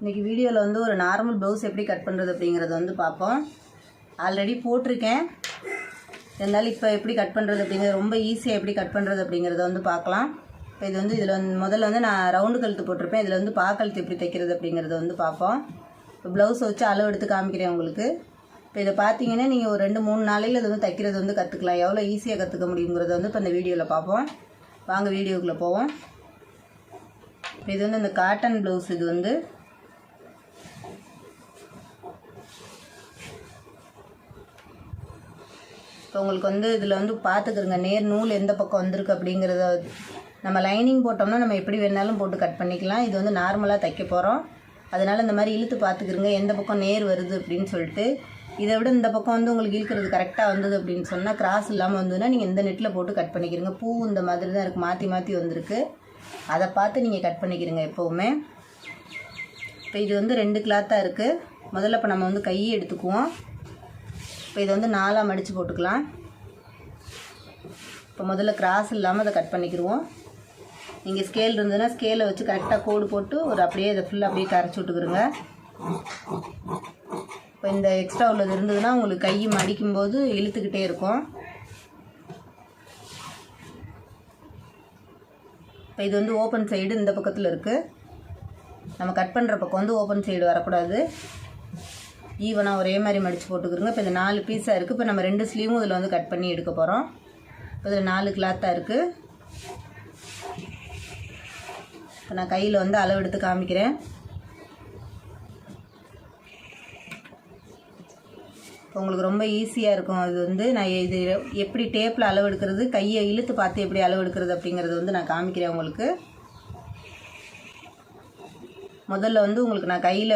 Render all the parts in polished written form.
இன்றைக்கி வீடியோவில் வந்து ஒரு நார்மல் ப்ளவுஸ் எப்படி கட் பண்ணுறது அப்படிங்கிறத வந்து பார்ப்போம். ஆல்ரெடி போட்டிருக்கேன், இருந்தாலும் இப்போ எப்படி கட் பண்ணுறது அப்படிங்கிறது ரொம்ப ஈஸியாக எப்படி கட் பண்ணுறது அப்படிங்கிறத வந்து பார்க்கலாம். இப்போ இது வந்து இதில் வந்து முதல்ல வந்து நான் ரவுண்டு கழுத்து போட்டிருப்பேன், இதில் வந்து பாக்கழுத்து எப்படி தைக்கிறது அப்படிங்கிறத வந்து பார்ப்போம். இப்போ ப்ளவுஸை வச்சு அளவு எடுத்து காமிக்கிறேன் உங்களுக்கு. இப்போ இதை பார்த்தீங்கன்னா நீங்கள் ஒரு 2-3 நாளையில் இது வந்து தைக்கிறது வந்து கற்றுக்கலாம். எவ்வளோ ஈஸியாக கற்றுக்க முடியுங்கிறத வந்து இப்போ இந்த வீடியோவில் பார்ப்போம். வாங்க வீடியோக்குள்ளே போவோம். இப்போ இது வந்து இந்த காட்டன் ப்ளவுஸ். இது வந்து இப்போ உங்களுக்கு வந்து இதில் வந்து பார்த்துக்கிறங்க நேர் நூல் எந்த பக்கம் வந்திருக்கு அப்படிங்கிறத. நம்ம லைனிங் போட்டோம்னா நம்ம எப்படி வேணாலும் போட்டு கட் பண்ணிக்கலாம். இது வந்து நார்மலாக தைக்க போகிறோம், அதனால் இந்த மாதிரி இழுத்து பார்த்துக்கிறங்க எந்த பக்கம் நேர் வருது அப்படின்னு சொல்லிட்டு. இதை விட இந்த பக்கம் வந்து உங்களுக்கு இழுக்கிறது கரெக்டாக வந்தது அப்படின்னு சொன்னால், கிராஸ் இல்லாமல் வந்ததுன்னா நீங்கள் இந்த நெட்டில் போட்டு கட் பண்ணிக்கிறங்க. பூ இந்த மாதிரி தான் இருக்குது, மாற்றி மாற்றி வந்திருக்கு, அதை பார்த்து நீங்கள் கட் பண்ணிக்கிறங்க எப்போவுமே. இப்போ இது வந்து 2 கிளாத்தாக இருக்குது. முதல்ல இப்போ நம்ம வந்து கையை எடுத்துக்குவோம். இப்போ இதை வந்து 4ஆக மடித்து போட்டுக்கலாம். இப்போ முதல்ல கிராஸ் இல்லாமல் அதை கட் பண்ணிக்கிடுவோம். நீங்கள் ஸ்கேல் இருந்ததுன்னா ஸ்கேலை வச்சு கரெக்டாக கோடு போட்டு ஒரு அப்படியே இதை ஃபுல்லாக அப்படியே கரைச்சி விட்டுக்குருங்க. இப்போ இந்த எக்ஸ்ட்ரா உள்ளது இருந்ததுன்னா உங்களுக்கு கை மடிக்கும்போது இழுத்துக்கிட்டே இருக்கும். இப்போ இது வந்து ஓப்பன் சைடு இந்த பக்கத்தில் இருக்குது. நம்ம கட் பண்ணுற பக்கம் வந்து ஓப்பன் சைடு வரக்கூடாது, ஈவனாக ஒரே மாதிரி மடித்து போட்டுக்கிறோங்க. இப்போ இந்த 4 பீஸாக இருக்குது. இப்போ நம்ம 2 ஸ்லீவும் இதில் வந்து கட் பண்ணி எடுக்க போகிறோம். இப்போ இதில் 4 கிளாத்தாக இருக்குது. இப்போ நான் கையில் வந்து அளவு எடுத்து காமிக்கிறேன். இப்போ உங்களுக்கு ரொம்ப ஈஸியாக இருக்கும். அது வந்து நான் இது எப்படி டேப்பில் அளவு எடுக்கிறது, கையை இழுத்து பார்த்து எப்படி அளவு எடுக்கிறது அப்படிங்கிறது வந்து நான் காமிக்கிறேன் உங்களுக்கு. முதல்ல வந்து உங்களுக்கு நான் கையில்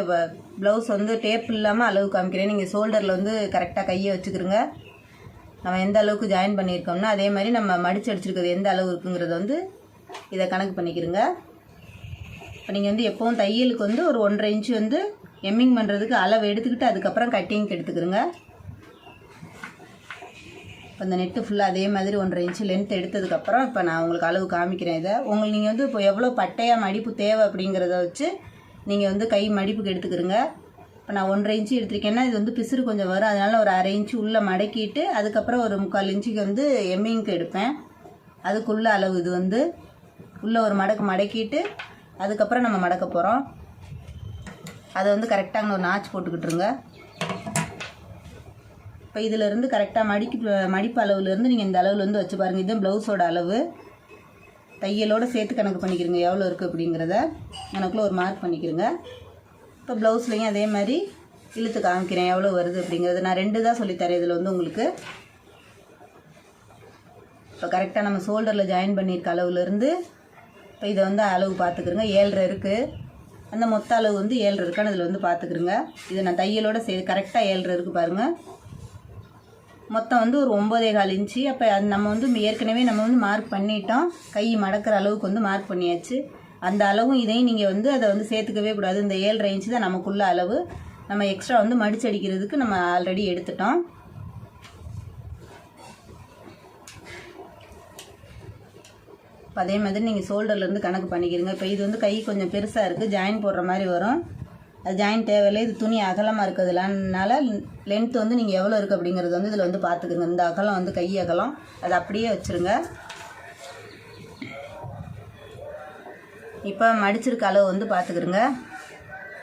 ப்ளவுஸ் வந்து டேப் இல்லாமல் அளவு காமிக்கிறேன். நீங்கள் ஷோல்டரில் வந்து கரெக்டாக கையை வச்சுக்கிறோங்க. நம்ம எந்த அளவுக்கு ஜாயின் பண்ணியிருக்கோம்னா அதே மாதிரி நம்ம மடித்து அடிச்சிருக்கிறது எந்த அளவு இருக்குங்கிறத வந்து இதை கணக்கு பண்ணிக்கிறோங்க. இப்போ நீங்கள் வந்து எப்போவும் தையலுக்கு வந்து ஒரு 1.5 இன்ச்சு வந்து எம்மிங் பண்ணுறதுக்கு அளவு எடுத்துக்கிட்டு அதுக்கப்புறம் கட்டிங்க்கு எடுத்துக்கிறோங்க. இப்போ இந்த நெட்டு ஃபுல்லாக அதே மாதிரி 1.5 இன்ச்சு லென்த் எடுத்ததுக்கப்புறம் இப்போ நான் உங்களுக்கு அளவு காமிக்கிறேன். இதை உங்களுக்கு நீங்கள் வந்து இப்போ எவ்வளோ பட்டையாக மடிப்பு தேவை அப்படிங்கிறத வச்சு நீங்கள் வந்து கை மடிப்புக்கு எடுத்துக்கிறோங்க. இப்போ நான் 1.5 இன்ச்சு எடுத்திருக்கேன்னா இது வந்து பிசுறு கொஞ்சம் வரும், அதனால் ஒரு 1/2 இன்ச்சு உள்ளே மடக்கிட்டு அதுக்கப்புறம் ஒரு 3/4 இன்ச்சுக்கு வந்து எம்மிங்க்கு எடுப்பேன். அதுக்குள்ளே அளவு இது வந்து உள்ளே ஒரு மடக்கிட்டு அதுக்கப்புறம் நம்ம மடக்க போகிறோம். அதை வந்து கரெக்டாக ஒரு நாச்சு போட்டுக்கிட்டுருங்க. இப்போ இதிலேருந்து கரெக்டாக மடிப்பு அளவுலேருந்து நீங்கள் இந்த அளவில் வந்து வச்சு பாருங்கள். இதுதான் ப்ளவுஸோட அளவு. தையலோடு சேர்த்து கணக்கு பண்ணிக்கிறங்க எவ்வளோ இருக்குது அப்படிங்கிறத எனக்குள்ளே ஒரு மார்க் பண்ணிக்கிறங்க. இப்போ ப்ளவுஸ்லேயும் அதே மாதிரி இழுத்து காமிக்கிறேன் எவ்வளோ வருது அப்படிங்கிறது. நான் 2 தான் சொல்லித்தரேன் இதில் வந்து உங்களுக்கு. இப்போ கரெக்டாக நம்ம ஷோல்டரில் ஜாயின் பண்ணியிருக்க அளவுலேருந்து இப்போ இதை வந்து அளவு பார்த்துக்கிறங்க. 7.5 இருக்குது. அந்த மொத்த அளவு வந்து 7.5 இருக்கான்னு இதில் வந்து பார்த்துக்கிறங்க. இதை நான் தையலோடு கரெக்டாக 7.5 இருக்குது பாருங்கள். மொத்தம் வந்து ஒரு 9.25 இன்ச்சு. அப்போ அது நம்ம வந்து ஏற்கனவே நம்ம வந்து மார்க் பண்ணிட்டோம், கை மடக்கிற அளவுக்கு வந்து மார்க் பண்ணியாச்சு. அந்த அளவும் இதையும் நீங்கள் வந்து அதை வந்து சேர்த்துக்கவே கூடாது. இந்த 7.5 இன்ச்சு தான் நமக்குள்ள அளவு. நம்ம எக்ஸ்ட்ரா வந்து மடிச்சு அடிக்கிறதுக்கு நம்ம ஆல்ரெடி எடுத்துட்டோம். இப்போ அதே மாதிரி நீங்கள் ஷோல்டர்லேருந்து கணக்கு பண்ணிக்கிறீங்க. இப்போ இது வந்து கை கொஞ்சம் பெருசாக இருக்குது, ஜாயின் போடுற மாதிரி வரும். அது ஜாயின் தேவையில்லை, இது துணி அகலமாக இருக்கிறதுனால லென்த் வந்து நீங்கள் எவ்வளோ இருக்குது அப்படிங்கிறது வந்து இதில் வந்து பார்த்துக்குங்க. இந்த அகலம் வந்து கை அகலம், அதை அப்படியே வச்சுருங்க. இப்போ மடிச்சிருக்க அளவு வந்து பார்த்துக்கிறங்க.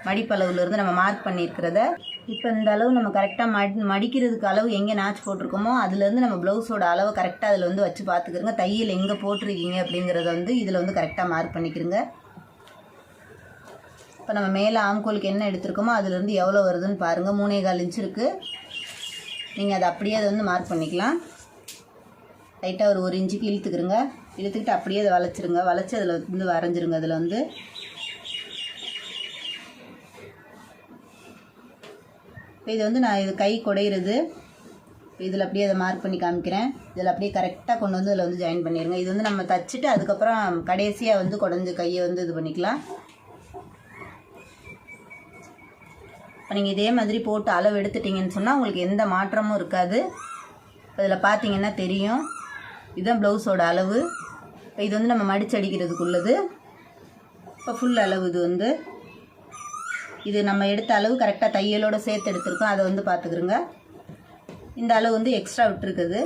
மடிப்பளவுலேருந்து நம்ம மார்க் பண்ணியிருக்கிறத இப்போ இந்த அளவு நம்ம கரெக்டாக மடிக்கிறதுக்கு அளவு எங்கே நாச்சு போட்டிருக்கோமோ அதுலேருந்து நம்ம ப்ளவுஸோட அளவு கரெக்டாக அதில் வந்து வச்சு பார்த்துக்கிறங்க. தையல் எங்கே போட்டிருக்கீங்க அப்படிங்கிறத வந்து இதில் வந்து கரெக்டாக மார்க் பண்ணிக்கிறங்க. இப்போ நம்ம மேலே ஆம்கோலுக்கு என்ன எடுத்துருக்கோமோ அதுலேருந்து எவ்வளோ வருதுன்னு பாருங்கள். 3.25 இன்ச்சு இருக்குது. நீங்கள் அதை அப்படியே அதை வந்து மார்க் பண்ணிக்கலாம். லைட்டாக ஒரு 1 இன்ச்சுக்கு இழுத்துக்கிறங்க. இழுத்துக்கிட்டு அப்படியே அதை வளைச்சிருங்க. வளைச்சி அதில் வந்து வரைஞ்சிருங்க. அதில் வந்து இப்போ இது வந்து நான் இது கை குடையிறது. இப்போ இதில் அப்படியே அதை மார்க் பண்ணி காமிக்கிறேன். இதில் அப்படியே கரெக்டாக கொண்டு வந்து அதில் வந்து ஜாயின் பண்ணிடுங்க. இது வந்து நம்ம தச்சுட்டு அதுக்கப்புறம் கடைசியாக வந்து குடஞ்சி கையை வந்து இது பண்ணிக்கலாம். இப்போ நீங்கள் இதே மாதிரி போட்டு அளவு எடுத்துட்டிங்கன்னு சொன்னால் உங்களுக்கு எந்த மாற்றமும் இருக்காது. இப்போ இதில் பார்த்தீங்கன்னா தெரியும், இதுதான் ப்ளவுஸோட அளவு. இப்போ இது வந்து நம்ம மடிச்சு அடிக்கிறதுக்குள்ளது. இப்போ ஃபுல் அளவு இது வந்து இது நம்ம எடுத்த அளவு கரெக்டாக தையலோடு சேர்த்து எடுத்துருக்கோம். அதை வந்து பார்த்துக்குருங்க. இந்த அளவு வந்து எக்ஸ்ட்ரா விட்டுருக்குது,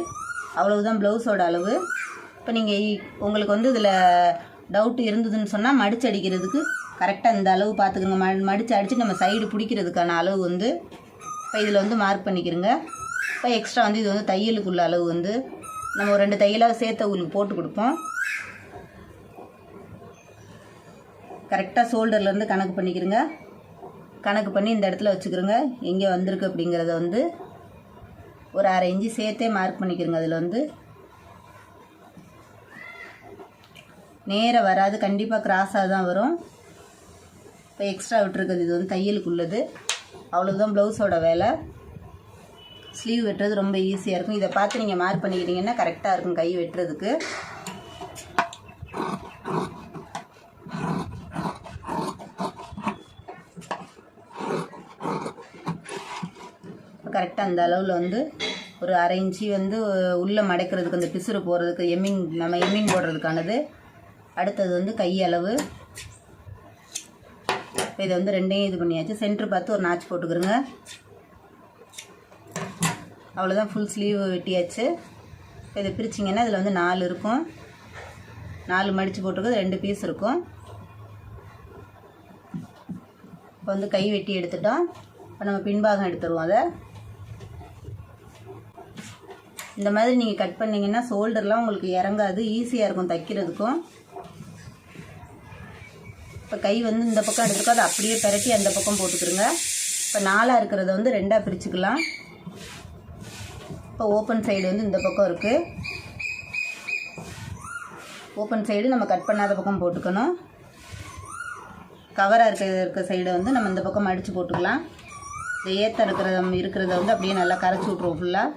அவ்வளவுதான் ப்ளவுஸோட அளவு. இப்போ நீங்கள் உங்களுக்கு வந்து இதில் டவுட் இருந்ததுன்னு சொன்னால் மடித்து அடிக்கிறதுக்கு கரெக்டாக இந்த அளவு பார்த்துக்குங்க. மடித்து அடித்து நம்ம சைடு பிடிக்கிறதுக்கான அளவு வந்து இப்போ இதில் வந்து மார்க் பண்ணிக்கிறோங்க. இப்போ எக்ஸ்ட்ரா வந்து இது வந்து தையலுக்குள்ள அளவு வந்து நம்ம ஒரு 2 தையலாக சேர்த்து உங்களுக்கு போட்டு கொடுப்போம். கரெக்டாக ஷோல்டர்லேருந்து கணக்கு பண்ணிக்கிறோங்க. கணக்கு பண்ணி இந்த இடத்துல வச்சுக்கிறோங்க. எங்கே வந்திருக்கு அப்படிங்கிறத வந்து ஒரு 1/2 இன்ச்சு சேர்த்தே மார்க் பண்ணிக்கிறோங்க. அதில் வந்து நேராக வராது, கண்டிப்பாக கிராஸாக தான் வரும். இப்போ எக்ஸ்ட்ரா விட்டுருக்குது, இது வந்து தையலுக்குள்ளது. அவ்வளோதான் ப்ளவுஸோட வேலை. ஸ்லீவ் வெட்டுறது ரொம்ப ஈஸியாக இருக்கும். இதை பார்த்து நீங்கள் மார்க் பண்ணிக்கிட்டீங்கன்னா கரெக்டாக இருக்கும் கை வெட்டுறதுக்கு. கரெக்டாக அந்த அளவில் வந்து ஒரு 1/2 இன்ச்சு வந்து உள்ளே மடைக்கிறதுக்கு, அந்த பிசுறு போகிறதுக்கு, நம்ம எம்மிங் போடுறதுக்கானது. அடுத்தது வந்து கை அளவு. இப்போ இதை வந்து 2ஐயும் இது பண்ணியாச்சு. சென்ட்ரு பார்த்து ஒரு நாச்சு போட்டுக்கிறோங்க. அவ்வளோதான், ஃபுல் ஸ்லீவ் வெட்டியாச்சு. இப்போ இதை பிரிச்சிங்கன்னா இதில் வந்து 4 இருக்கும். 4 மடித்து போட்டுக்கிறது 2 பீஸ் இருக்கும். இப்போ வந்து கை வெட்டி எடுத்துட்டோம். இப்போ நம்ம பின்பாகம் எடுத்துருவோம். அதை இந்த மாதிரி நீங்கள் கட் பண்ணிங்கன்னா ஷோல்டர்லாம் உங்களுக்கு இறங்காது, ஈஸியாக இருக்கும் தைக்கிறதுக்கும். இப்போ கை வந்து இந்த பக்கம் எடுத்துக்கோ, அதை அப்படியே பெரட்டி அந்த பக்கம் போட்டுக்கிறோங்க. இப்போ 4ஆக இருக்கிறத வந்து 2ஆக பிரிச்சுக்கலாம். இப்போ ஓப்பன் சைடு வந்து இந்த பக்கம் இருக்குது. ஓப்பன் சைடு நம்ம கட் பண்ணாத பக்கம் போட்டுக்கணும். கவராக இருக்க சைடை வந்து நம்ம இந்த பக்கம் அடித்து போட்டுக்கலாம். இந்த ஏற்ற இருக்கிறத வந்து அப்படியே நல்லா கரைச்சி விட்ருவோம் ஃபுல்லாக.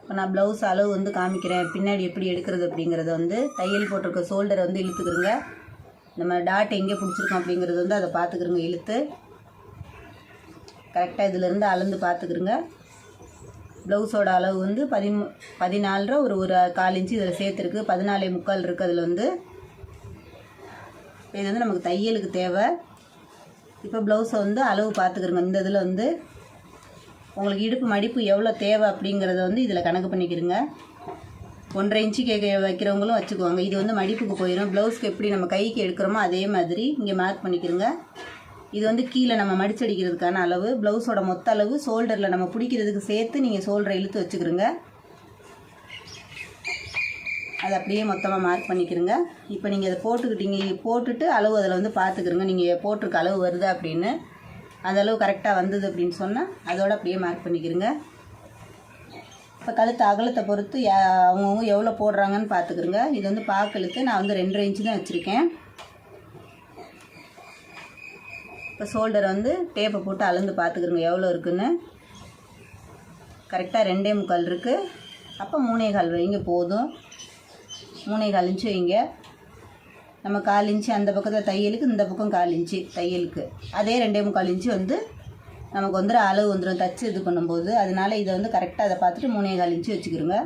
இப்போ நான் ப்ளவுஸ் அளவு வந்து காமிக்கிறேன், பின்னாடி எப்படி எடுக்கிறது அப்படிங்கிறத வந்து தையல் போட்டிருக்க ஷோல்டரை வந்து இழுத்துக்கிறோங்க. நம்ம டாட் எங்கே பிடிச்சிருக்கோம் அப்படிங்கிறது வந்து அதை பார்த்துக்கிறோங்க. இழுத்து கரெக்டாக இதிலேருந்து அளந்து பார்த்துக்கிறோங்க. ப்ளவுஸோட அளவு வந்து 14 ஒரு 1/4 இன்ச்சு இதில் சேர்த்துருக்கு. 14.75 இருக்குது அதில் வந்து. இது வந்து நமக்கு தையலுக்கு தேவை. இப்போ ப்ளவுஸை வந்து அளவு பார்த்துக்கிறோங்க. இந்த இதில் வந்து உங்களுக்கு இடுப்பு மடிப்பு எவ்வளோ தேவை அப்படிங்கிறத வந்து இதில் கணக்கு பண்ணிக்கிறோங்க. 1.5 இன்ச்சு வைக்கிறவங்களும் வச்சுக்குவாங்க. இது வந்து மடிப்புக்கு போயிடும். ப்ளவுஸ்க்கு எப்படி நம்ம கைக்கு எடுக்கிறோமோ அதே மாதிரி இங்கே மார்க் பண்ணிக்கிறோங்க. இது வந்து கீழே நம்ம மடிச்சடிக்கிறதுக்கான அளவு. ப்ளவுஸோட மொத்த அளவு ஷோல்டரில் நம்ம பிடிக்கிறதுக்கு சேர்த்து நீங்கள் ஷோல்டரை இழுத்து வச்சுக்கிறோங்க. அதை அப்படியே மொத்தமாக மார்க் பண்ணிக்கிறோங்க. இப்போ நீங்கள் அதை போட்டுட்டு அளவு அதில் வந்து பார்த்துக்கிறோங்க. நீங்கள் போட்டிருக்க அளவு வருதா அப்படின்னு. அந்த அளவு கரெக்டாக வந்தது அப்படின்னு சொன்னால் அதோடு அப்படியே மார்க் பண்ணிக்கிறோங்க. இப்போ கழுத்து அகலத்தை பொறுத்து அவங்கவுங்க எவ்வளோ போடுறாங்கன்னு பார்த்துக்கிறோங்க. இது வந்து பாக்கழுத்து நான் வந்து 2.5 இன்ச்சு தான் வச்சுருக்கேன். இப்போ ஷோல்டரை வந்து டேப்பை போட்டு அளந்து பார்த்துக்கிறோங்க எவ்வளோ இருக்குதுன்னு. கரெக்டாக 2.25 இருக்குது. அப்போ 3.25 வைங்க போதும். 3.25 இன்ச்சு வைங்க. நம்ம 1/4 இன்ச்சு அந்த பக்கத்தில் தையலுக்கு, இந்த பக்கம் 1/4 இன்ச்சு தையலுக்கு, அதே 2.25 இன்ச்சு வந்து நமக்கு வந்து அளவு வந்துடும் தச்சு இது பண்ணும்போது. அதனால இதை வந்து கரெக்டாக அதை பார்த்துட்டு 3.25 இன்ச்சு வச்சுக்கிறோங்க.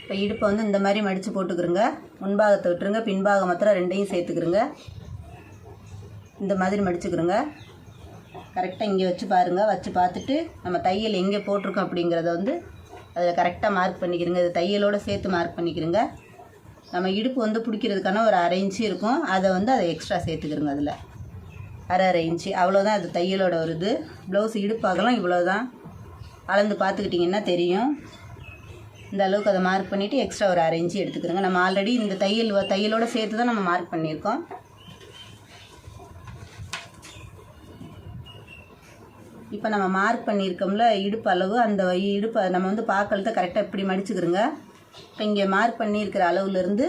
இப்போ இடுப்பை வந்து இந்த மாதிரி மடித்து போட்டுக்கிறோங்க. முன்பாகத்தை விட்டுருங்க, பின்பாகம் மாத்திரம் 2ஐயும் சேர்த்துக்கிறோங்க. இந்த மாதிரி மடிச்சுக்கிறோங்க. கரெக்டாக இங்கே வச்சு பாருங்கள். வச்சு பார்த்துட்டு நம்ம தையல் எங்கே போட்டிருக்கோம் அப்படிங்கிறத வந்து அதில் கரெக்டாக மார்க் பண்ணிக்கிறோங்க. இது தையலோடு சேர்த்து மார்க் பண்ணிக்கிறோங்க. நம்ம இடுப்பு வந்து பிடிக்கிறதுக்கான ஒரு 1/2 இன்ச்சு இருக்கும். அதை எக்ஸ்ட்ரா சேர்த்துக்கிறோங்க. அதில் 1/2 இன்ச்சு அவ்வளோதான். அது தையலோட வருது. ப்ளவுஸ் இடுப்பாகலாம் இவ்வளோதான். அளந்து பார்த்துக்கிட்டிங்கன்னா தெரியும். இந்த அளவுக்கு அதை மார்க் பண்ணிவிட்டு எக்ஸ்ட்ரா ஒரு 1/2 இன்ச்சு எடுத்துக்கிறோங்க. நம்ம ஆல்ரெடி இந்த தையலோடு சேர்த்து தான் நம்ம மார்க் பண்ணியிருக்கோம். இப்போ நம்ம மார்க் பண்ணியிருக்கோம்ல இடுப்பு அளவு, அந்த இடுப்பை நம்ம வந்து பாக்கழுத்தை கரெக்டாக இப்படி மடிச்சுக்கிறோங்க. இப்போ இங்கே மார்க் பண்ணியிருக்கிற அளவுலேருந்து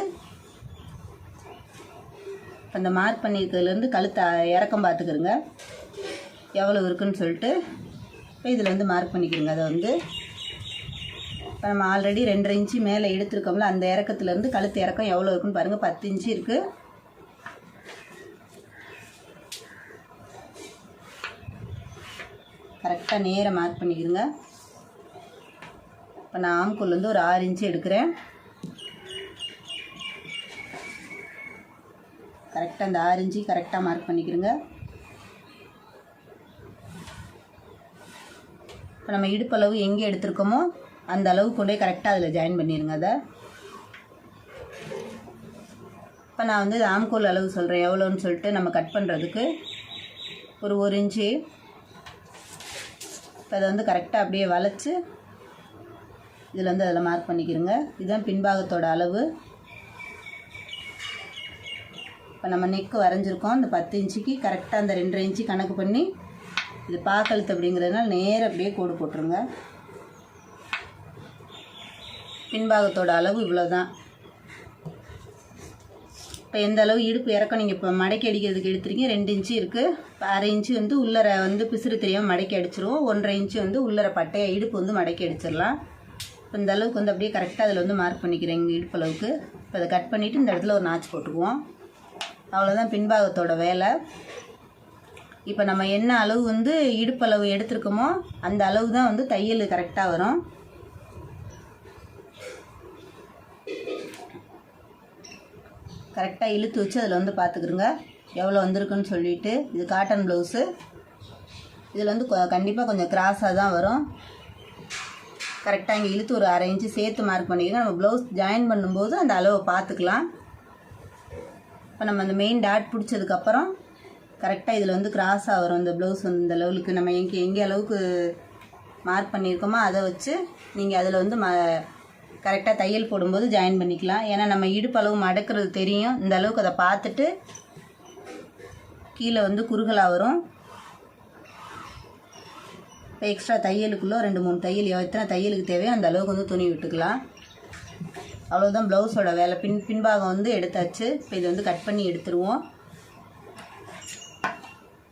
அந்த மார்க் பண்ணியிருக்கிறதுலேருந்து கழுத்தை இறக்கம் பார்த்துக்கிறோங்க எவ்வளோ இருக்குதுன்னு சொல்லிட்டு. இப்போ இதில் வந்து மார்க் பண்ணிக்கிறோங்க. அதை வந்து இப்போ நம்ம ஆல்ரெடி 2.5 இன்ச்சு மேலே எடுத்துருக்கோம்ல, அந்த இறக்கத்துலேருந்து கழுத்து இறக்கம் எவ்வளோ இருக்குன்னு பாருங்கள். 10 இன்ச்சு இருக்குது. கரெக்டாக நேராக மார்க் பண்ணிக்கிறங்க. இப்போ நான் ஆம்கோல் வந்து ஒரு 6 இன்ச்சு எடுக்கிறேன். கரெக்டாக அந்த 6 இன்ச்சு கரெக்டாக மார்க் பண்ணிக்கிறங்க. இப்போ நம்ம இடுப்பளவு எங்கே எடுத்துருக்கோமோ அந்த அளவு கொண்டு போய் கரெக்டாக அதில் ஜாயின் பண்ணிடுங்க. அதை இப்போ நான் வந்து ஆம்கோல் அளவு சொல்கிறேன் எவ்வளோன்னு சொல்லிட்டு நம்ம கட் பண்ணுறதுக்கு ஒரு 1 இன்ச்சு. இப்போ அதை வந்து கரெக்டாக அப்படியே வளைச்சி இதில் வந்து அதில் மார்க் பண்ணிக்கிறங்க. இதுதான் பின்பாகத்தோட அளவு. இப்போ நம்ம நெக்கு வரைஞ்சிருக்கோம். இந்த 10 இன்ச்சுக்கு கரெக்டாக அந்த 2.5 இன்ச்சு கணக்கு பண்ணி இது பாக்கழுத்து அப்படிங்கிறதுனால நேராக அப்படியே கோடு போட்டுருங்க. பின்பாகத்தோட அளவு இவ்வளோ தான். இப்போ எந்த அளவு இடுப்பு இறக்கம் நீங்கள் இப்போ மடக்கி அடிக்கிறதுக்கு எடுத்துருக்கீங்க 2 இன்ச்சு இருக்குது. இப்போ 1/2 இன்ச்சு வந்து உள்ளர வந்து பிசுறு தெரியாமல் மடக்கி அடிச்சிருவோம். 1.5 இன்ச்சு வந்து உள்ளர பட்டையை இடுப்பு வந்து மடக்கி அடிச்சிடலாம். இப்போ இந்த அளவுக்கு வந்து அப்படியே கரெக்டாக அதில் வந்து மார்க் பண்ணிக்கிறேன் எங்கள் இடுப்பு அளவுக்கு. இப்போ அதை கட் பண்ணிவிட்டு இந்த இடத்துல ஒரு நாச்சு போட்டுக்குவோம். அவ்வளோதான் பின்பாகத்தோட வேலை. இப்போ நம்ம என்ன அளவு வந்து இடுப்பளவு எடுத்துருக்கோமோ அந்த அளவு தான் வந்து தையல் கரெக்டாக வரும். கரெக்டாக இழுத்து வச்சு அதில் வந்து பார்த்துக்குருங்க எவ்வளோ வந்திருக்குன்னு சொல்லிவிட்டு. இது காட்டன் ப்ளவுஸு. இதில் வந்து கண்டிப்பாக கொஞ்சம் கிராஸாக தான் வரும். கரெக்டாக இங்கே இழுத்து ஒரு 1/2 இன்ச்சு சேர்த்து மார்க் பண்ணிக்கிறோம். நம்ம ப்ளவுஸ் ஜாயின் பண்ணும்போது அந்த அளவை பார்த்துக்கலாம். இப்போ நம்ம அந்த மெயின் டாட் பிடிச்சதுக்கப்புறம் கரெக்டாக இதில் வந்து கிராஸாக வரும். இந்த ப்ளவுஸ் வந்து இந்த லெவலுக்கு நம்ம எங்கே அளவுக்கு மார்க் பண்ணியிருக்கோமோ அதை வச்சு நீங்கள் அதில் வந்து கரெக்டாக தையல் போடும்போது ஜாயின் பண்ணிக்கலாம். ஏன்னா நம்ம இடுப்பளவு மடக்கிறது தெரியும். இந்த அளவுக்கு அதை பார்த்துட்டு கீழே வந்து குறுகலாக வரும். இப்போ எக்ஸ்ட்ரா தையலுக்குள்ளே 2-3 தையல் எத்தனை தையலுக்கு தேவையோ அந்த அளவுக்கு வந்து துணி விட்டுக்கலாம். அவ்வளோதான் ப்ளவுஸோட வேலை. பின்பாகம் வந்து எடுத்தாச்சு. இப்போ இதை வந்து கட் பண்ணி எடுத்துருவோம்.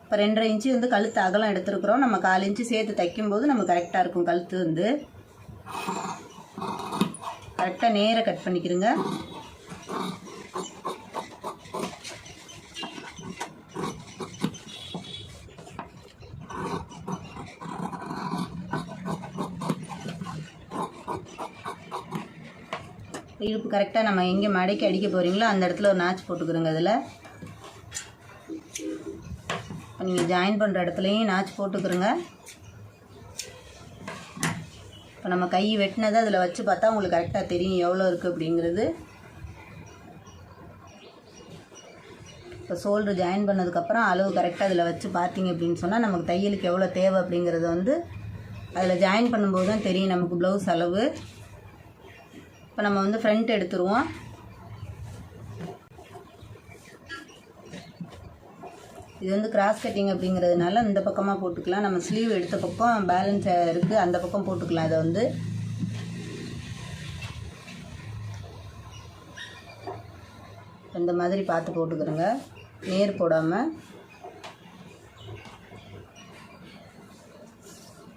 இப்போ 2.5 இன்ச்சு வந்து கழுத்து அகலம் எடுத்துருக்குறோம். நம்ம 4 இன்ச்சு சேர்த்து தைக்கும்போது நம்ம கரெக்டாக இருக்கும். கழுத்து வந்து கரெக்டாக நேராக கட் பண்ணிக்கிறங்க. இடுப்பு கரெக்டாக நம்ம எங்கே மடக்கி அடிக்க போகிறீங்களோ அந்த இடத்துல ஒரு நாச்சு போட்டுக்கிறோங்க. அதில் இப்போ நீங்கள் ஜாயின் பண்ணுற இடத்துலையும் நாச்சு போட்டுக்கிறோங்க. இப்போ நம்ம கை வெட்டினதை அதில் வச்சு பார்த்தா உங்களுக்கு கரெக்டாக தெரியும் எவ்வளோ இருக்குது அப்படிங்கிறது. இப்போ ஷோல்டர் ஜாயின் பண்ணதுக்கப்புறம் அளவு கரெக்டாக அதில் வச்சு பார்த்தீங்க அப்படின்னு சொன்னால் நமக்கு தையலுக்கு எவ்வளோ தேவை அப்படிங்கிறது வந்து அதில் ஜாயின் பண்ணும்போது தான் தெரியும் நமக்கு ப்ளவுஸ் அளவு. இப்போ நம்ம வந்து ஃப்ரண்ட் எடுத்துருவோம். இது வந்து கிராஸ் கட்டிங் அப்படிங்கிறதுனால இந்த பக்கமாக போட்டுக்கலாம். நம்ம ஸ்லீவ் எடுத்த பக்கம் பேலன்ஸ் இருக்குது, அந்த பக்கம் போட்டுக்கலாம். இதை வந்து இந்த மாதிரி பார்த்து போட்டுக்கிறோங்க, நேர் போடாமல்.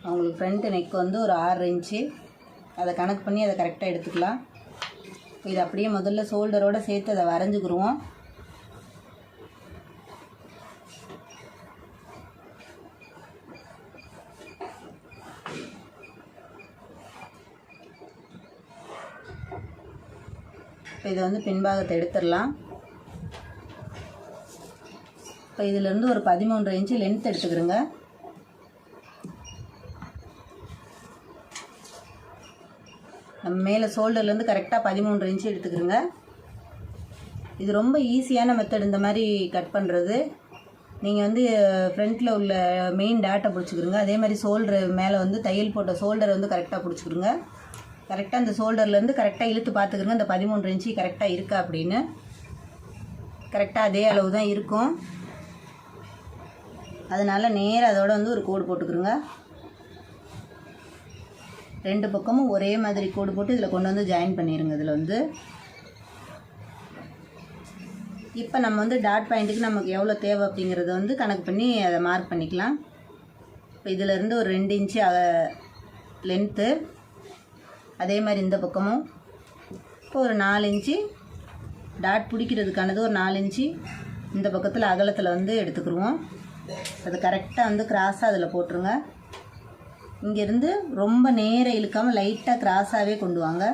அவங்களுக்கு ஃப்ரண்ட் நெக் வந்து ஒரு 6 இன்ச்சு அதை கணக்கு பண்ணி அதை கரெக்டாக எடுத்துக்கலாம். இது அப்படியே முதல்ல ஷோல்டரோடு சேர்த்து அதை வரைஞ்சிக்கிருவோம். இப்போ இதை வந்து பின்பாகத்தை எடுத்துடலாம். இப்போ இதிலேருந்து ஒரு 13 இன்ச்சு லென்த் எடுத்துக்கிறோங்க. நம்ம மேலே ஷோல்டர்லேருந்து கரெக்டாக 13 இன்ச்சு எடுத்துக்கிறோங்க. இது ரொம்ப ஈஸியான மெத்தட் இந்த மாதிரி கட் பண்ணுறது. நீங்கள் வந்து ஃப்ரண்ட்டில் உள்ள மெயின் டாட்டை பிடிச்சிக்கிறோங்க. அதே மாதிரி ஷோல்டர் மேலே வந்து தையல் போட்ட ஷோல்டரை வந்து கரெக்டாக பிடிச்சிக்கிறோங்க. கரெக்டாக அந்த ஷோல்டர்லேருந்து கரெக்டாக இழுத்து பார்த்துக்கிறோங்க இந்த 13 இன்ச்சு கரெக்டாக இருக்கா அப்படின்னு. கரெக்டாக அதே அளவு தான் இருக்கும். அதனால் நேராக அதோட வந்து ஒரு கோடு போட்டுக்கிறோங்க. 2 பக்கமும் ஒரே மாதிரி கோடு போட்டு இதில் கொண்டு வந்து ஜாயின் பண்ணிடுங்க. இதில் வந்து இப்போ நம்ம வந்து டாட் பாயிண்ட்டுக்கு நமக்கு எவ்வளோ தேவை அப்படிங்கிறத வந்து கணக்கு பண்ணி அதை மார்க் பண்ணிக்கலாம். இப்போ இதிலேருந்து ஒரு 2 இன்ச்சு லென்த்து, அதே மாதிரி இந்த பக்கமும் இப்போ ஒரு 4 இன்ச்சு டாட் பிடிக்கிறதுக்கானது ஒரு 4 இன்ச்சு இந்த பக்கத்தில் அகலத்தில் வந்து எடுத்துக்கிடுவோம். அது கரெக்டாக வந்து கிராஸாக அதில் போட்டுருங்க. இங்கேருந்து ரொம்ப நேரம் இழுக்காமல் லைட்டாக கிராஸாகவே கொண்டு வாங்க.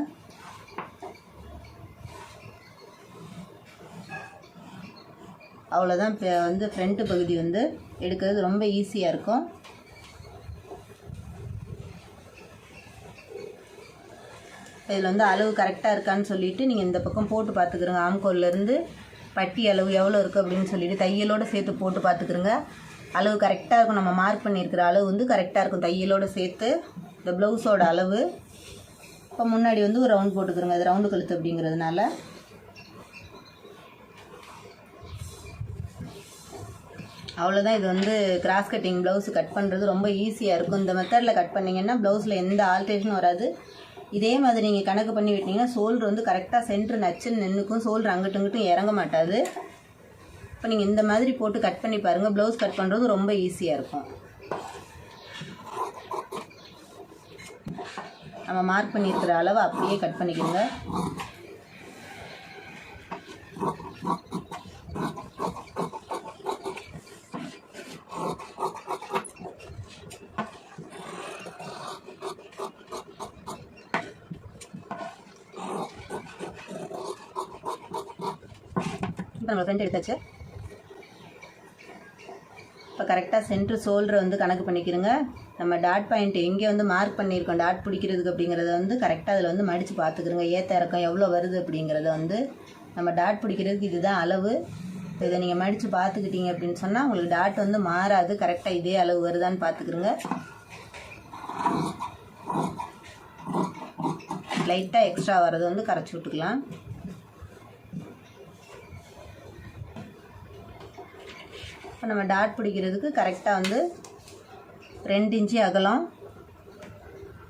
அவ்வளோதான். இப்போ வந்து ஃப்ரண்ட்டு பகுதி வந்து எடுக்கிறது ரொம்ப ஈஸியாக இருக்கும். இதில் வந்து அளவு கரெக்டாக இருக்கான்னு சொல்லிவிட்டு நீங்கள் இந்த பக்கம் போட்டு பார்த்துக்குறங்க. ஆம்கோல்லேருந்து பட்டி அளவு எவ்வளோ இருக்குது அப்படின்னு சொல்லிவிட்டு தையலோடு சேர்த்து போட்டு பார்த்துக்குறங்க. அளவு கரெக்டாக இருக்கும். நம்ம மார்க் பண்ணியிருக்கிற அளவு வந்து கரெக்டாக இருக்கும் தையலோடு சேர்த்து. இந்த ப்ளவுஸோட அளவு இப்போ முன்னாடி வந்து ஒரு ரவுண்ட் போட்டுக்கிறோங்க. அது ரவுண்டு கழுத்து அப்படிங்கிறதுனால அவ்வளோதான். இது வந்து கிராஸ் கட்டிங் ப்ளவுஸ் கட் பண்ணுறது ரொம்ப ஈஸியாக இருக்கும். இந்த மெத்தடில் கட் பண்ணிங்கன்னா ப்ளவுஸில் எந்த ஆல்ட்ரேஷனும் வராது. இதே மாதிரி நீங்கள் கணக்கு பண்ணி விட்டிங்கன்னா ஷோல்டர் வந்து கரெக்டாக சென்ட்ரு நச்சுன்னு நின்றுக்கும். ஷோல்டர் அங்கிட்டும் இங்கிட்டும் இறங்க மாட்டாது. இப்போ நீங்கள் இந்த மாதிரி போட்டு கட் பண்ணி பாருங்கள். ப்ளவுஸ் கட் பண்ணுறது ரொம்ப ஈஸியாக இருக்கும். நம்ம மார்க் பண்ணியிருக்கிற அளவை அப்படியே கட் பண்ணிக்கோங்க. இப்போ நம்ம ஃப்ரண்ட் எடுத்தாச்சு. இப்போ கரெக்டாக சென்ட்ரு ஷோல்டரை வந்து கணக்கு பண்ணிக்கிறோங்க. நம்ம டாட் பாயிண்ட் எங்கே வந்து மார்க் பண்ணியிருக்கோம் டாட் பிடிக்கிறதுக்கு அப்படிங்கிறத வந்து கரெக்டாக அதில் வந்து மடித்து பார்த்துக்கிறோங்க. ஏற்ற இறக்கம் எவ்வளோ வருது அப்படிங்கிறத வந்து நம்ம டாட் பிடிக்கிறதுக்கு இதுதான் அளவு. இதை நீங்கள் மடித்து பார்த்துக்கிட்டீங்க அப்படின்னு சொன்னால் உங்களுக்கு டாட் வந்து மாறாது. கரெக்டாக இதே அளவு வருதான்னு பார்த்துக்கிறோங்க. லைட்டாக எக்ஸ்ட்ரா வர்றது வந்து கரைச்சி விட்டுக்கலாம். இப்போ நம்ம டாட் பிடிக்கிறதுக்கு கரெக்டாக வந்து 2 இன்ச்சு அகலம்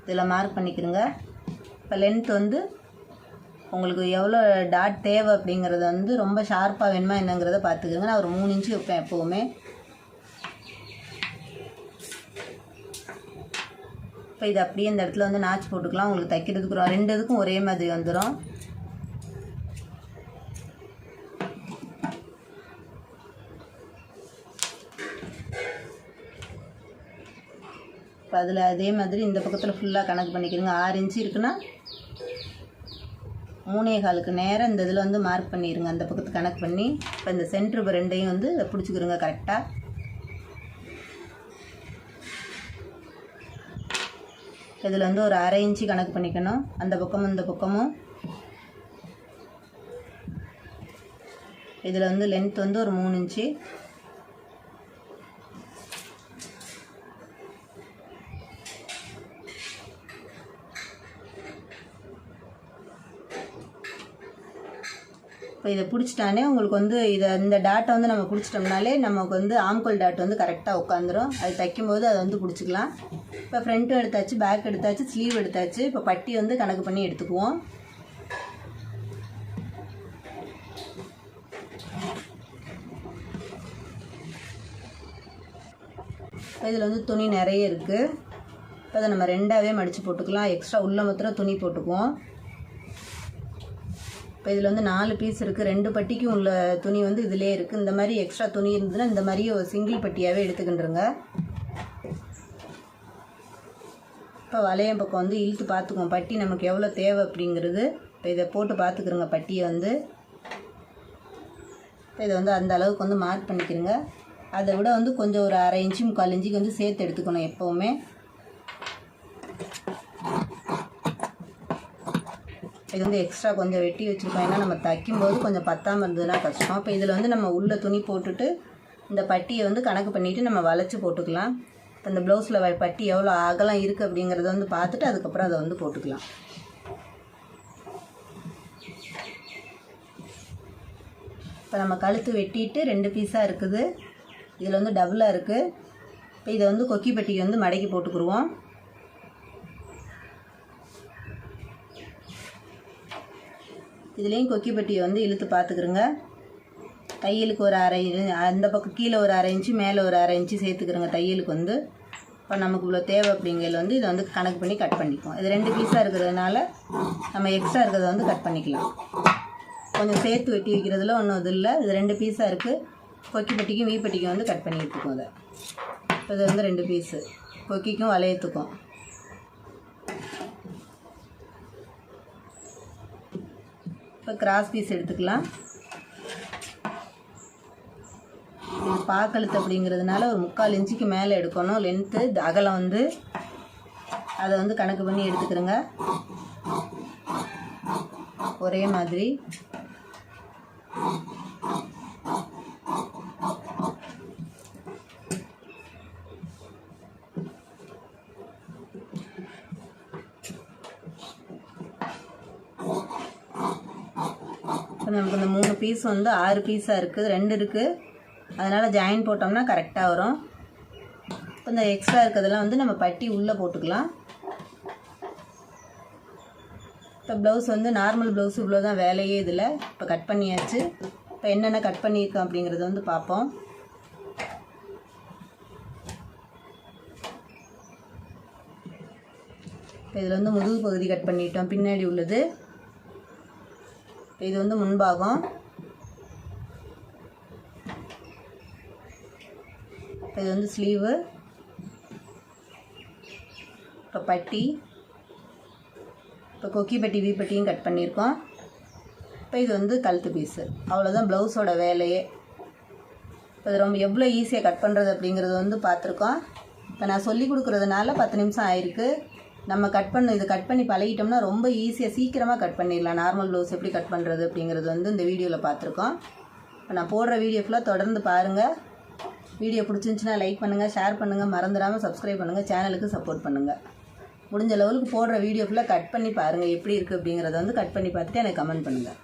இதில் மார்க் பண்ணிக்கிறோங்க. இப்போ லென்த் வந்து உங்களுக்கு எவ்வளோ டாட் தேவை அப்படிங்கிறத வந்து ரொம்ப ஷார்ப்பாக வேணுமா என்னங்கிறத பார்த்துக்கோங்க. நான் ஒரு 3 இன்ச்சு வைப்பேன் எப்போவுமே. இப்போ இது அப்படியே இந்த இடத்துல வந்து நாச்சு போட்டுக்கலாம். உங்களுக்கு தைக்கிறதுக்கு 2 இதுக்கும் ஒரே மாதிரி வந்துடும். இப்போ அதில் அதே மாதிரி இந்த பக்கத்தில் ஃபுல்லாக கணக்கு பண்ணிக்கிறோங்க. 6 இன்ச்சு இருக்குன்னா 3.25க்கு நேரம் இந்த இதில் வந்து மார்க் பண்ணிடுங்க. அந்த பக்கத்து கணக்கு பண்ணி இப்போ இந்த சென்ட்ரு 2ஐயும் வந்து இதை பிடிச்சிக்கிறோங்க கரெக்டாக. இதில் வந்து ஒரு 1/2 இன்ச்சு கணக்கு பண்ணிக்கணும். அந்த பக்கமும் இந்த பக்கமும். இதில் வந்து லென்த் வந்து ஒரு 3 இன்ச்சு. இப்போ இதை பிடிச்சிட்டானே உங்களுக்கு வந்து இந்த டாட்டை வந்து நம்ம பிடிச்சிட்டோம்னாலே நமக்கு வந்து ஆம்கோல் டாட் வந்து கரெக்டாக உட்காந்துரும். அது தைக்கும்போது அதை வந்து பிடிச்சிக்கலாம். இப்போ ஃப்ரண்ட்டும் எடுத்தாச்சு, பேக் எடுத்தாச்சு, ஸ்லீவ் எடுத்தாச்சு. இப்போ பட்டி வந்து கணக்கு பண்ணி எடுத்துக்குவோம். இதில் வந்து துணி நிறைய இருக்குது. இப்போ அதை நம்ம 2ஆகவே மடித்து போட்டுக்கலாம். எக்ஸ்ட்ரா உள்ள மாத்திரம் துணி போட்டுக்குவோம். இப்போ இதில் வந்து 4 பீஸ் இருக்குது. 2 பட்டிக்கும் உள்ள துணி வந்து இதிலே இருக்குது. இந்த மாதிரி எக்ஸ்ட்ரா துணி இருந்ததுன்னா இந்த மாதிரியே ஒரு சிங்கிள் பட்டியாகவே எடுத்துக்கிட்டுருங்க. இப்போ வளையம் பக்கம் வந்து இழுத்து பார்த்துக்குவோம் பட்டி நமக்கு எவ்வளோ தேவை அப்படிங்கிறது. இப்போ இதை போட்டு பார்த்துக்குறோங்க பட்டியை வந்து. இப்போ இதை வந்து அந்த அளவுக்கு வந்து மார்க் பண்ணிக்கிறோங்க. அதை விட வந்து கொஞ்சம் ஒரு 1/2 இன்ச்சு 3/4 இன்ச்சுக்கு வந்து சேர்த்து எடுத்துக்கணும் எப்போவுமே. இது வந்து எக்ஸ்ட்ரா கொஞ்சம் வெட்டி வச்சுருக்கோம். ஏன்னா நம்ம தைக்கும்போது கொஞ்சம் பத்தாமல் இருந்ததுன்னா கஷ்டம். இப்போ இதில் வந்து நம்ம உள்ள துணி போட்டுட்டு இந்த பட்டியை வந்து கணக்கு பண்ணிவிட்டு நம்ம வளைச்சி போட்டுக்கலாம். இப்போ இந்த ப்ளவுஸில் பட்டி எவ்வளோ அகலம் இருக்குது அப்படிங்கிறத வந்து பார்த்துட்டு அதுக்கப்புறம் அதை வந்து போட்டுக்கலாம். இப்போ நம்ம கழுத்து வெட்டிட்டு 2 பீஸாக இருக்குது. இதில் வந்து டபுளாக இருக்குது. இப்போ இதை வந்து கொக்கி பட்டிக்கு வந்து மடக்கி போட்டுக்குருவோம். இதுலேயும் கொக்கி பட்டியை வந்து இழுத்து பார்த்துக்குறோங்க. தையலுக்கு ஒரு 1/2 அந்த பக்கம் கீழே ஒரு 1/2 இன்ச்சு மேலே ஒரு 1/2 இன்ச்சு சேர்த்துக்கிறோங்க தையலுக்கு வந்து. இப்போ நமக்கு இவ்வளோ தேவை அப்படிங்கிறத வந்து இதை வந்து கணக்கு பண்ணி கட் பண்ணிக்குவோம். இது 2 பீஸாக இருக்கிறதுனால நம்ம எக்ஸ்ட்ரா இருக்கிறத வந்து கட் பண்ணிக்கலாம். கொஞ்சம் சேர்த்து வெட்டி வைக்கிறதுல ஒன்றும் இது இல்லை. இது 2 பீஸாக இருக்குது. கொக்கி பட்டிக்கும் வீ பட்டிக்கும் வந்து கட் பண்ணி எடுத்துக்குவோம். அதை இப்போ இது வந்து 2 பீஸு கொக்கிக்கும் வளையத்துக்கும். இப்போ கிராஸ் பீஸ் எடுத்துக்கலாம். இது பாக்கழுத்து அப்படிங்கிறதுனால ஒரு 3/4 இன்ச்சுக்கு மேலே எடுக்கணும் லென்த்து. அகலம் வந்து அதை வந்து கணக்கு பண்ணி எடுத்துக்கிறோங்க. ஒரே மாதிரி நமக்கு இந்த 3 பீஸ் வந்து 6 பீஸாக இருக்குது, 2 இருக்குது. அதனால் ஜாயின் போட்டோம்னா கரெக்டாக வரும். இப்போ இந்த எக்ஸ்ட்ரா இருக்கிறதெல்லாம் வந்து நம்ம பட்டி உள்ளே போட்டுக்கலாம். இப்போ ப்ளவுஸ் வந்து நார்மல் ப்ளவுஸ் இவ்வளோ தான் வேலையே இதில். இப்போ கட் பண்ணியாச்சு. இப்போ என்னென்ன கட் பண்ணியிருக்கோம் அப்படிங்கிறத வந்து பார்ப்போம். இப்போ இதில் வந்து முதுகு பகுதி கட் பண்ணிட்டோம், பின்னாடி உள்ளது. இது வந்து முன்பாகம். இது வந்து ஸ்லீவு. இப்போ பட்டி, இப்போ கொக்கி பட்டி வி பட்டியும் கட் பண்ணியிருக்கோம். இப்போ இது வந்து கழுத்து பீஸு. அவ்வளோதான் ப்ளவுஸோட வேலையே. இப்போ இது ரொம்ப எவ்வளோ ஈஸியாக கட் பண்ணுறது அப்படிங்கிறது வந்து பார்த்துருக்கோம். இப்போ நான் சொல்லி கொடுக்குறதுனால 10 நிமிஷம் ஆயிருக்கு. நம்ம இது கட் பண்ணி பழகிட்டோம்னா ரொம்ப ஈஸியாக சீக்கிரமாக கட் பண்ணிடலாம். நார்மல் ப்ளவுஸ் எப்படி கட் பண்ணுறது அப்படிங்கிறது வந்து இந்த வீடியோவில் பார்த்துருக்கோம். இப்போ நான் போடுற வீடியோ ஃபுல்லாக தொடர்ந்து பாருங்கள். வீடியோ பிடிச்சிருந்துச்சின்னா லைக் பண்ணுங்கள், ஷேர் பண்ணுங்கள், மறந்துடாமல் சப்ஸ்கிரைப் பண்ணுங்கள், சேனலுக்கு சப்போர்ட் பண்ணுங்கள். முடிஞ்ச லெவலுக்கு போடுற வீடியோ ஃபுல்லாக கட் பண்ணி பாருங்கள் எப்படி இருக்குது அப்படிங்கிறத வந்து கட் பண்ணி பார்த்துட்டு எனக்கு கமெண்ட் பண்ணுங்கள்.